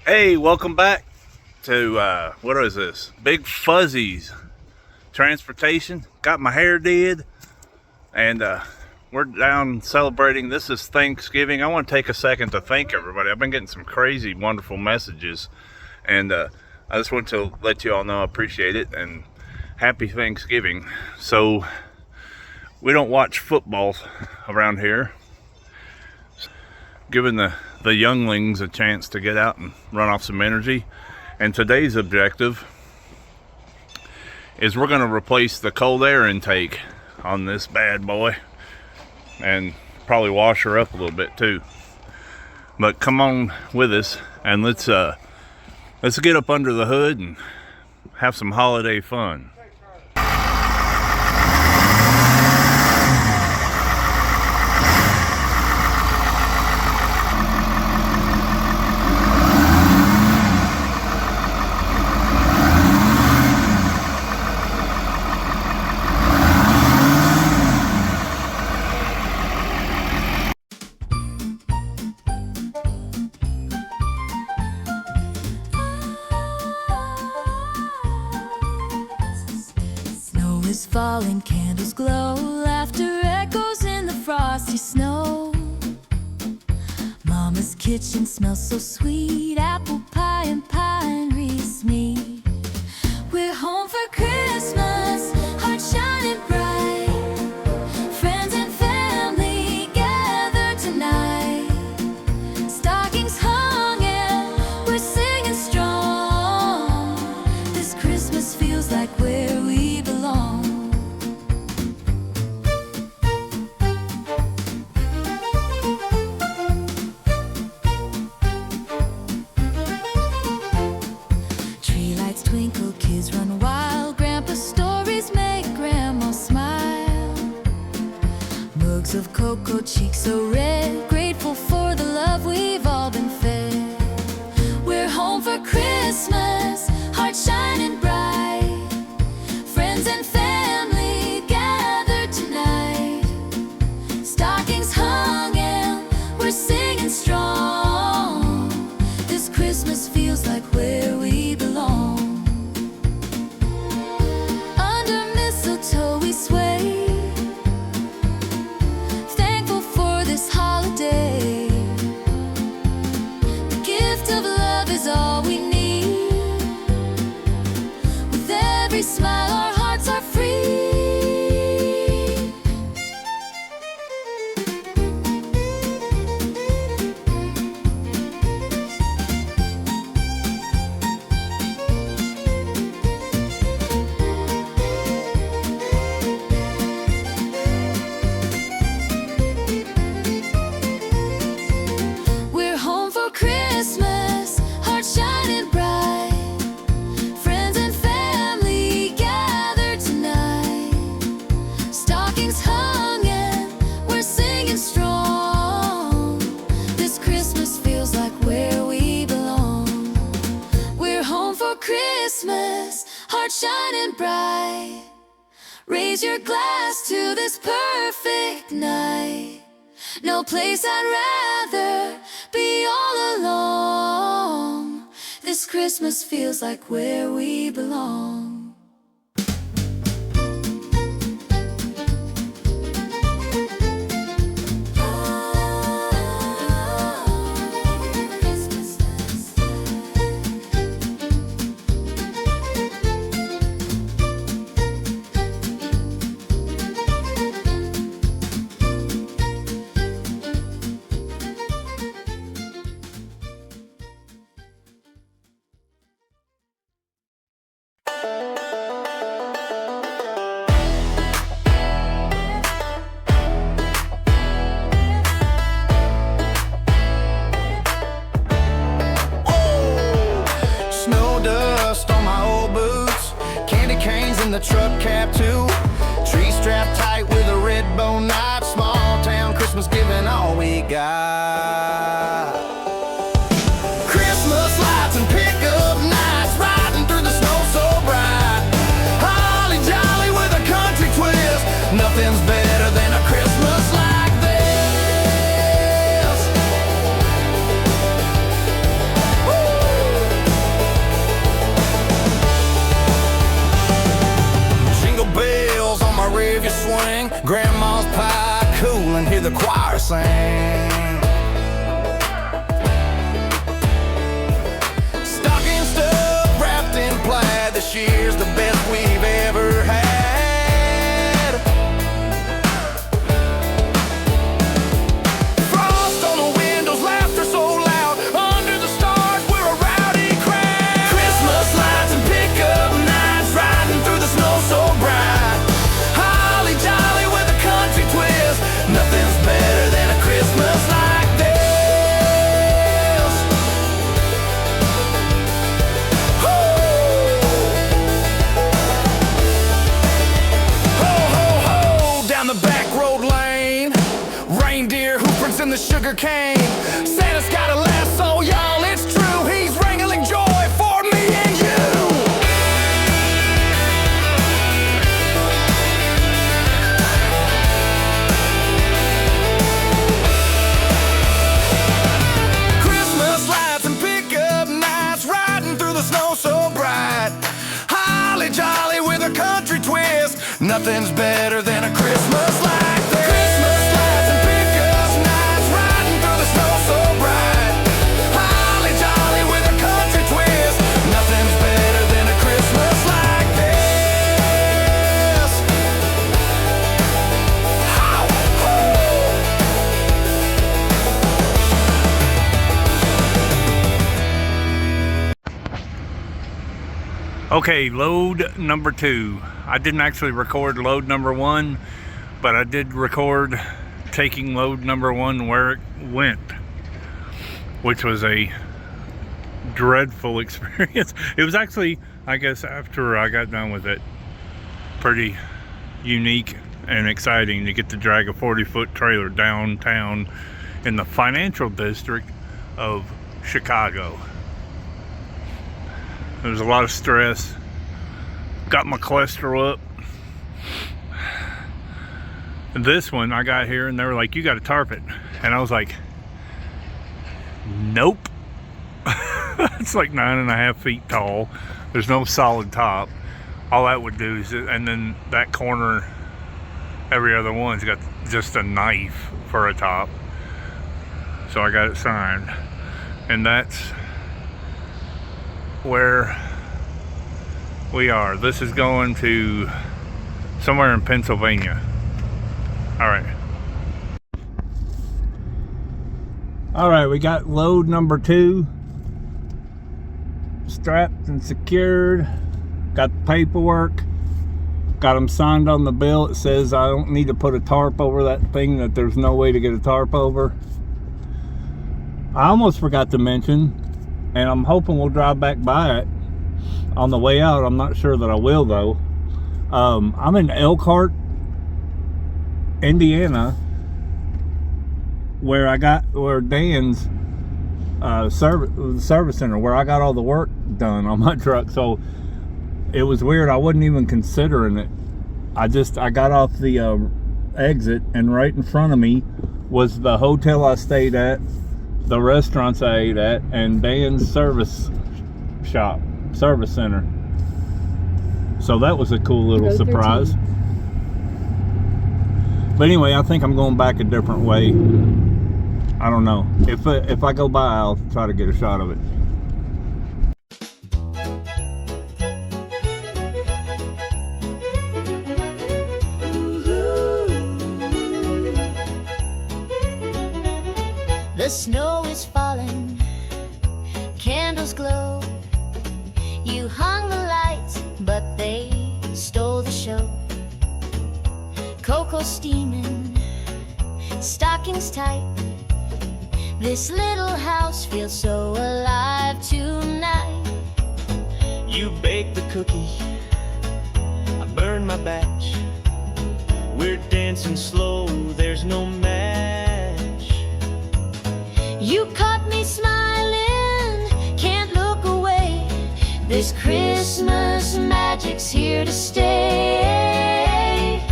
Hey, welcome back to what is this? Big Fuzzy's Transportation. Got my hair did, and we're down celebrating. This is Thanksgiving. I want to take a second to thank everybody. I've been getting some crazy, wonderful messages, and I just want to let you all know I appreciate it and happy Thanksgiving. So we don't watch football around here, giving the younglings a chance to get out and run off some energy. And today's objective is we're going to replace the cold air intake on this bad boy and probably wash her up a little bit too. But come on with us and let's get up under the hood and have some holiday fun. Falling candles glow, laughter echoes in the frosty snow. Mama's kitchen smells so sweet, apple pie and pine wreaths meet. We're home for Christmas, hearts shining bright. Friends and family gather tonight. Stockings hung and we're singing strong. This Christmas feels like where we belong. Twinkle, kids run wild, Grandpa's stories make Grandma smile. Mugs of cocoa, cheeks so red, grateful for the love we've all been fed. We're home for Christmas, hearts shining bright. Friends and family gathered tonight. Stockings hung and we're singing strong. This Christmas feels like where we belong. We sway, thankful for this holiday. The gift of love is all we need. With every smile our hearts are free. Christmas, hearts shining bright. Friends and family gathered tonight. Stockings hung and we're singing strong. This Christmas feels like where we belong. We're home for Christmas, hearts shining bright. Raise your glass to this perfect night. No place I'd rather be all alone. This Christmas feels like where we belong. The truck cap too, tree strapped tight with a red bow knot. Small town Christmas giving all we got. Christmas lights and pickup nights, riding through the snow so bright. Holly jolly with a country twist, nothing's better than a Christmas like this. Woo! bring grandma's pie cool and hear the choir sing. Stocking stuff wrapped in plaid, this year's the best we've ever had. Frost on the windows, laughter so loud, under the stars we're a rowdy crowd. Christmas lights and pickup nights, riding through the snow so bright. Holly jolly with a country twist, nothing's better than a Christmas like this. Ho! Ho, ho, ho! Down the back road lane, reindeer hoopers in the sugar cane. Santa's got a lasso, y'all, it's true. He's wrangling joy for me and you. Christmas lights and pickup nights, riding through the snow so bright. Holly jolly with a country twist, nothing's better than a Christmas like this. Christmas lights and pickup nights, riding through the snow so bright. Holly jolly with a country twist, nothing's better than a Christmas like this. How, ho! Okay, load number 2. I didn't actually record load number 1, but I did record taking load number 1 where it went, which was a dreadful experience. It was actually, I guess, after I got done with it, pretty unique and exciting to get to drag a 40-foot trailer downtown in the financial district of Chicago. There was a lot of stress. Got my cholesterol up. And this one, I got here and they were like, you got to tarp it. And I was like, nope. It's like 9.5 feet tall. There's no solid top. All that would do is, and then that corner, every other one's got just a knife for a top. So I got it signed. And that's where we are. This is going to somewhere in Pennsylvania. All right, we got load number 2 strapped and secured. Got the paperwork. Got them signed on the bill. It says I don't need to put a tarp over that thing, that there's no way to get a tarp over. I almost forgot to mention, and I'm hoping we'll drive back by it on the way out. I'm not sure that I will though. I'm in Elkhart, Indiana, where Dan's service center, where I got all the work done on my truck. So it was weird. I wasn't even considering it. I got off the exit, and right in front of me was the hotel I stayed at, the restaurants I ate at, and Dan's service center. So that was a cool little surprise. But anyway, I think I'm going back a different way. I don't know. If I go by, I'll try to get a shot of it. The snow is falling, candles glow. You hung the lights, but they stole the show. Cocoa steaming, stockings tight. This little house feels so alive tonight. You baked the cookie, I burned my batch. We're dancing slow, there's no match. You caught me smiling, can't look away. This Christmas magic's here to stay.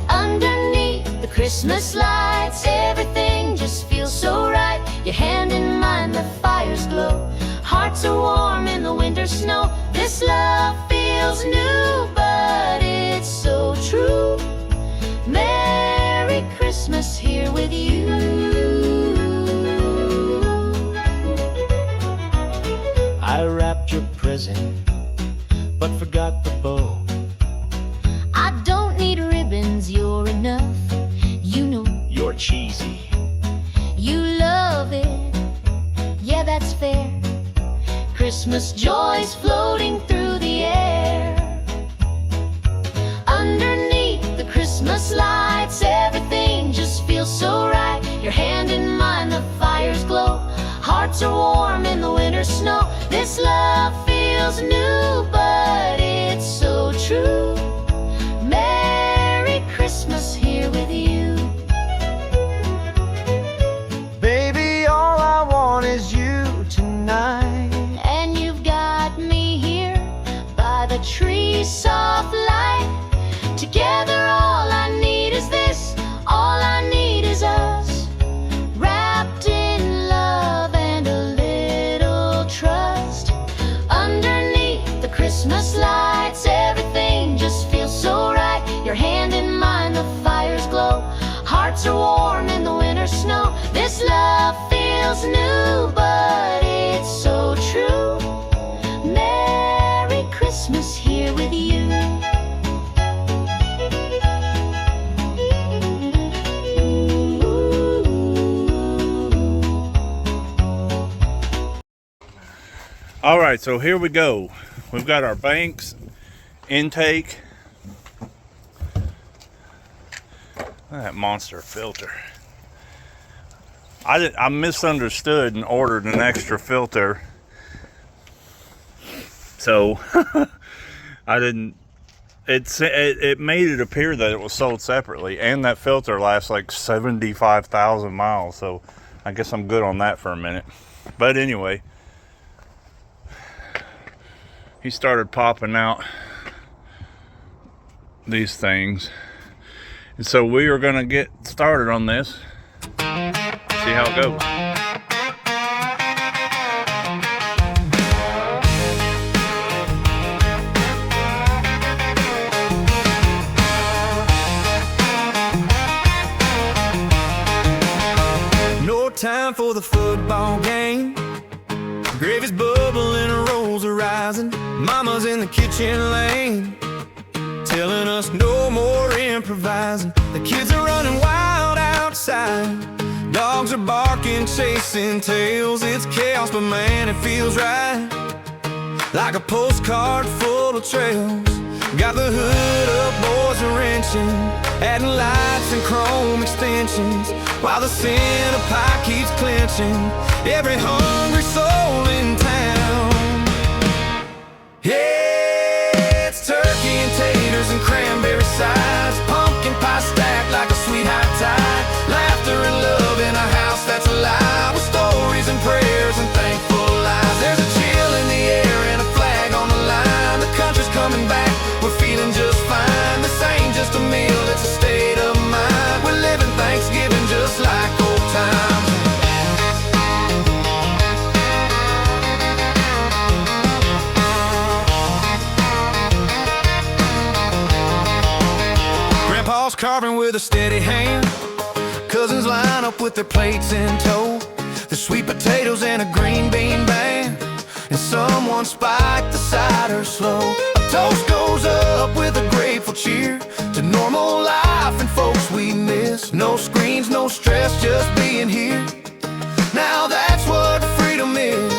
Underneath the Christmas lights, everything just feels so right. Your hand in mine, the fire's glow. Hearts are warm in the winter snow. This love feels new, but it's so true. yeah, that's fair. Christmas joys floating through the air. Underneath the Christmas lights, everything just feels so right. Your hand in mine, the fires glow. Hearts are warm in the winter snow. This love feels new, but it's so true. Merry Christmas here with you. Baby, all I want is you tonight. And you've got me here by the tree's soft light. Together all I need is this, all I need is us. Wrapped in love and a little trust. Underneath the Christmas lights, everything just feels so right. Your hand in mine, the fires glow. Hearts are warm in the winter snow. This love feels new, but it's so true. Merry Christmas here with you. All right, so here we go. We've got our Banks intake. Look at that monster filter. I misunderstood and ordered an extra filter. So I didn't. It made it appear that it was sold separately, and that filter lasts like 75,000 miles. So I guess I'm good on that for a minute. But anyway, he started popping out these things, and so we are going to get started on this, see how it goes. No time for the football game. Gravy's bubbling, rolls are rising. Mama's in the kitchen lane, telling us no more improvising. The kids are running wild outside. Dogs are barking, chasing tails. It's chaos, but man, it feels right. Like a postcard full of trails. Got the hood up, boys are wrenching, adding lights and chrome extensions, while the center pie keeps clenching every hungry soul in town. Yeah, it's turkey and taters and cranberry sides, pumpkin pie stacked like a sweet high tide, laughter and love in a house that's alive, with stories and prayers and thankful lives. There's a chill in the air and a flag on the line. The country's coming back, we're feeling just fine. This ain't just a meal, it's a state of mind. We're living Thanksgiving just like old times. Grandpa's carving with a steady hand. Cousins line up with their plates in tow. The sweet potatoes and a green bean band, and someone spiked the cider slow. A toast goes up with a grateful cheer to normal life and folks we miss. No screens, no stress, just being here. Now that's what freedom is.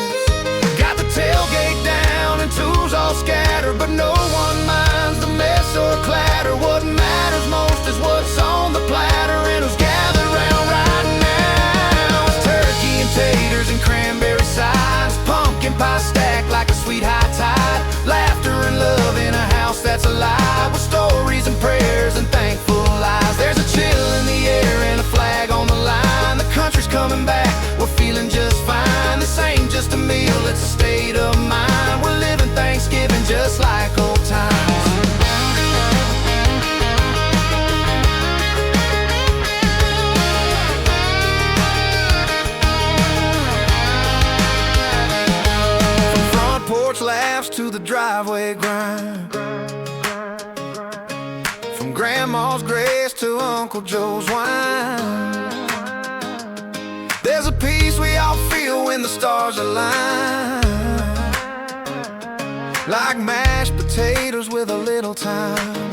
Got the tailgate down and tools all scattered, but no one minds the mess or clatter. What matters most is what's on the platter and who's gathered round right now. It's turkey and taters and cranberry sides, pumpkin pie stacked like a sweet high tide, laughter and love in a house that's alive, with stories and prayers and thankful lives. There's a chill in the air and a flag on the line. The country's coming back, we're feeling just fine. This ain't just a meal, it's a state of mind. We're living Thanksgiving just like old times. Laughs to the driveway grind, from Grandma's grace to Uncle Joe's wine. There's a peace we all feel when the stars align, like mashed potatoes with a little time.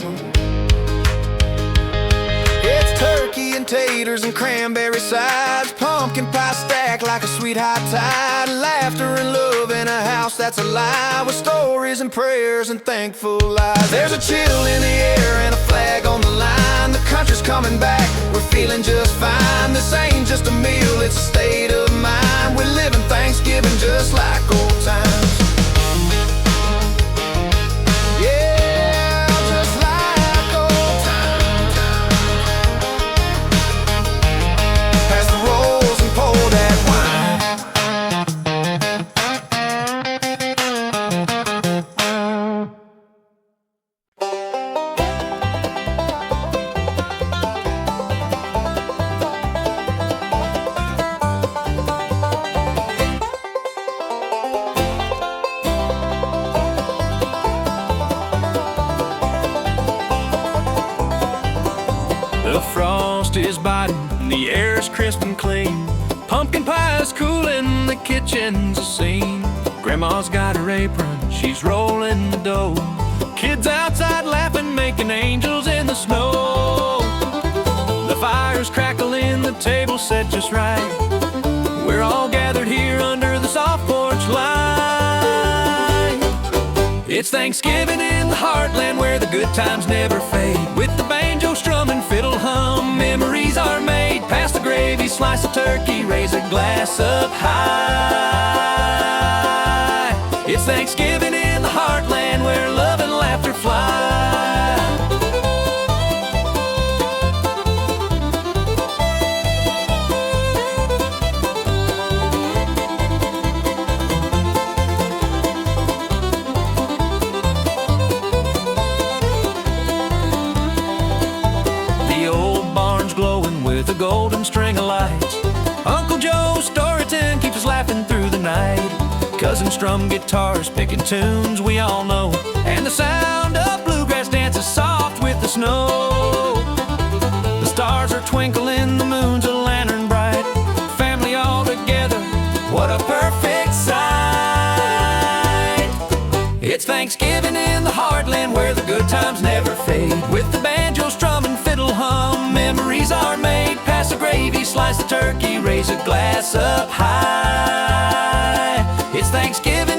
It's turkey and taters and cranberry sides, pumpkin pie stacked like a sweet high tide, laughter and love in a house that's alive with stories and prayers and thankful lives. There's a chill in the air and a flag on the line. The country's coming back, we're feeling just fine. This ain't just a meal, it's a state of mind. We're living Thanksgiving just like old times. Yeah, just like old times. Pass the rolls and pour that wine. The frost is biting, the air's crisp and clean. Pumpkin pie's cooling, the kitchen's a scene. Grandma's got her apron, she's rolling the dough. Kids outside laughing, making angels in the snow. The fire's crackling, the table's set just right. We're all gathered here under the soft porch light. It's Thanksgiving in the heartland where the good times never fade. With the banjo strumming, fiddle hum, memories are made. Pass the gravy, slice the turkey, raise a glass up high. It's Thanksgiving in the heartland where love and laughter fly. With a golden string of lights, Uncle Joe's storytelling keeps us laughing through the night. Cousins strum guitars, picking tunes we all know, and the sound of bluegrass dances soft with the snow. The stars are twinkling, the moon's a lantern bright. Family all together, what a perfect sight. It's Thanksgiving in the heartland where the good times never fade. With the banjo strumming, fiddle hum, memories are made. Pass the gravy, slice the turkey, raise a glass up high. It's Thanksgiving